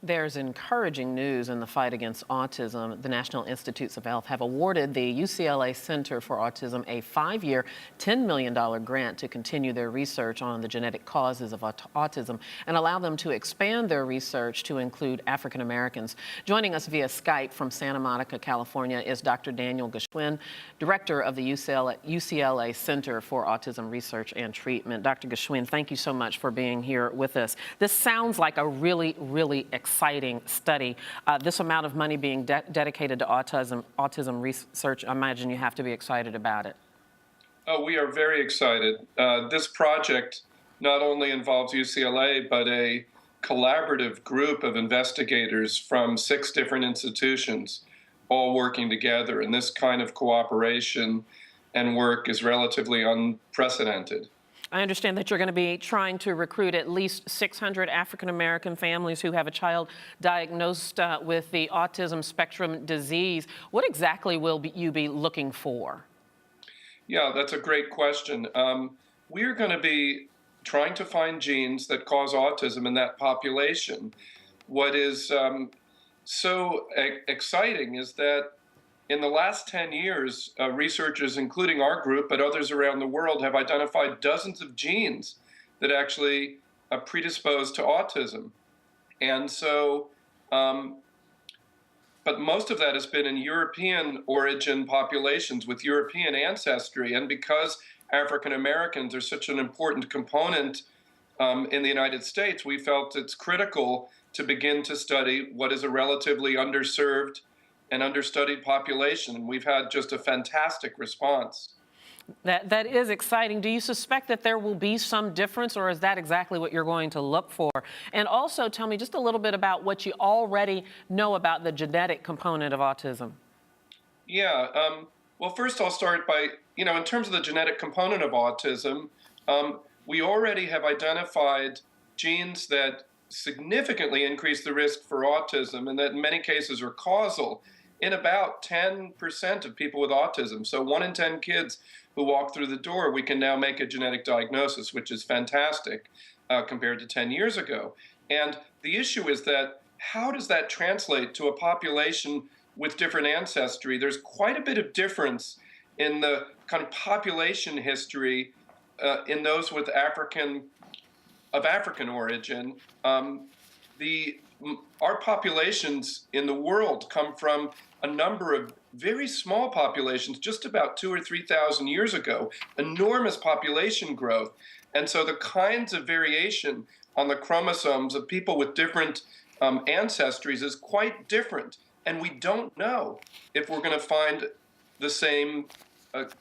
There's encouraging news in the fight against autism. The National Institutes of Health have awarded the UCLA Center for Autism a 5-year, $10 million grant to continue their research on the genetic causes of autism and allow them to expand their research to include African Americans. Joining us via Skype from Santa Monica, California is Dr. Daniel Geschwind, director of the UCLA Center for Autism Research and Treatment. Dr. Geschwind, thank you so much for being here with us. This sounds like a really exciting study. This amount of money being dedicated to autism research, I imagine you have to be excited about it. Oh, we are very excited. This project not only involves UCLA, but a collaborative group of investigators from 6 different institutions all working together. And this kind of cooperation and work is relatively unprecedented. I understand that you're going to be trying to recruit at least 600 African-American families who have a child diagnosed with the autism spectrum disease. What exactly will you be looking for? Yeah, that's a great question. We're going to be trying to find genes that cause autism in that population. What is so exciting is that in the last 10 years, researchers, including our group, but others around the world, have identified dozens of genes that actually predispose to autism. And so, but most of that has been in European origin populations with European ancestry. And because African Americans are such an important component in the United States, we felt it's critical to begin to study what is a relatively underserved and understudied population, and we've had just a fantastic response. That is exciting. Do you suspect that there will be some difference, or is that exactly what you're going to look for? And also tell me just a little bit about what you already know about the genetic component of autism. Yeah, well, first I'll start by, in terms of the genetic component of autism, we already have identified genes that significantly increase the risk for autism and that in many cases are causal in about 10% of people with autism. So 1 in 10 kids who walk through the door, we can now make a genetic diagnosis, which is fantastic compared to 10 years ago. And the issue is that how does that translate to a population with different ancestry? There's quite a bit of difference in the kind of population history in those with African origin. Our populations in the world come from a number of very small populations just about 2,000 or 3,000 years ago, enormous population growth. And so the kinds of variation on the chromosomes of people with different ancestries is quite different. And we don't know if we're going to find the same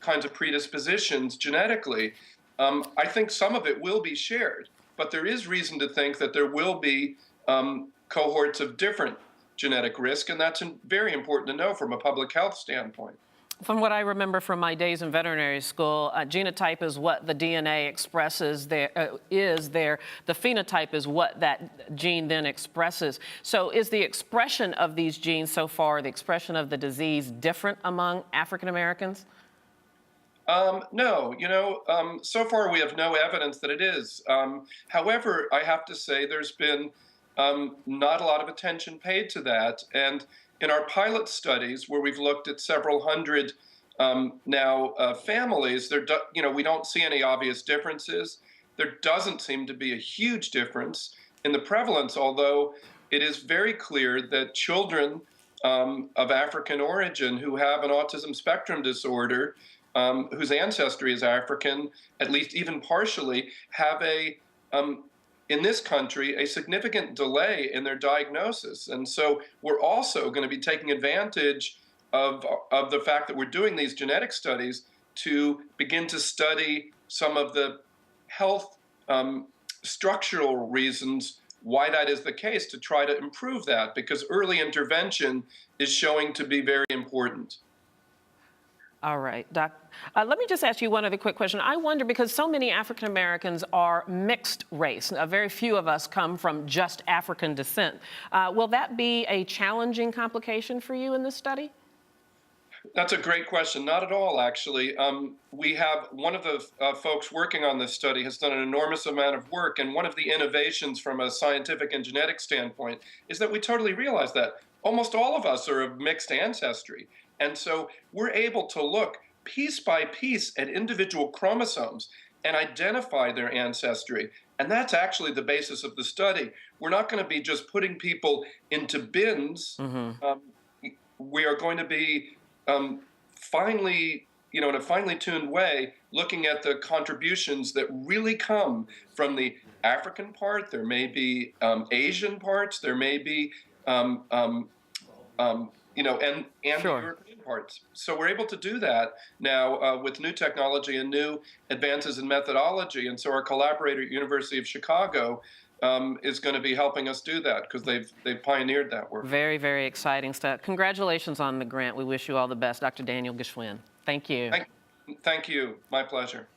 kinds of predispositions genetically. I think some of it will be shared, but there is reason to think that there will be cohorts of different genetic risk, and that's very important to know from a public health standpoint. From what I remember from my days in veterinary school, genotype is what the DNA expresses The phenotype is what that gene then expresses. So is the expression of these genes so far, the expression of the disease, different among African Americans? No, so far we have no evidence that it is. However, I have to say there's been not a lot of attention paid to that. And in our pilot studies, where we've looked at several hundred families, we don't see any obvious differences. There doesn't seem to be a huge difference in the prevalence, although it is very clear that children of African origin who have an autism spectrum disorder, whose ancestry is African, at least even partially, have in this country, a significant delay in their diagnosis. And so we're also going to be taking advantage of the fact that we're doing these genetic studies to begin to study some of the health structural reasons why that is the case, to try to improve that, because early intervention is showing to be very important. All right, Doc. Let me just ask you one other quick question. I wonder, because so many African Americans are mixed race, very few of us come from just African descent. Will that be a challenging complication for you in this study? That's a great question. Not at all, actually. We have one of the folks working on this study has done an enormous amount of work, and one of the innovations from a scientific and genetic standpoint is that we totally realize that almost all of us are of mixed ancestry. And so we're able to look piece by piece at individual chromosomes and identify their ancestry. And that's actually the basis of the study. We're not going to be just putting people into bins. Um, we are going to be finely, in a finely tuned way, looking at the contributions that really come from the African part. There may be Asian parts. There may be, and the Sure. European parts. So we're able to do that now with new technology and new advances in methodology. And so our collaborator at University of Chicago is going to be helping us do that because they've pioneered that work. Very, very exciting stuff. Congratulations on the grant. We wish you all the best, Dr. Daniel Geschwind. Thank you. Thank you. My pleasure.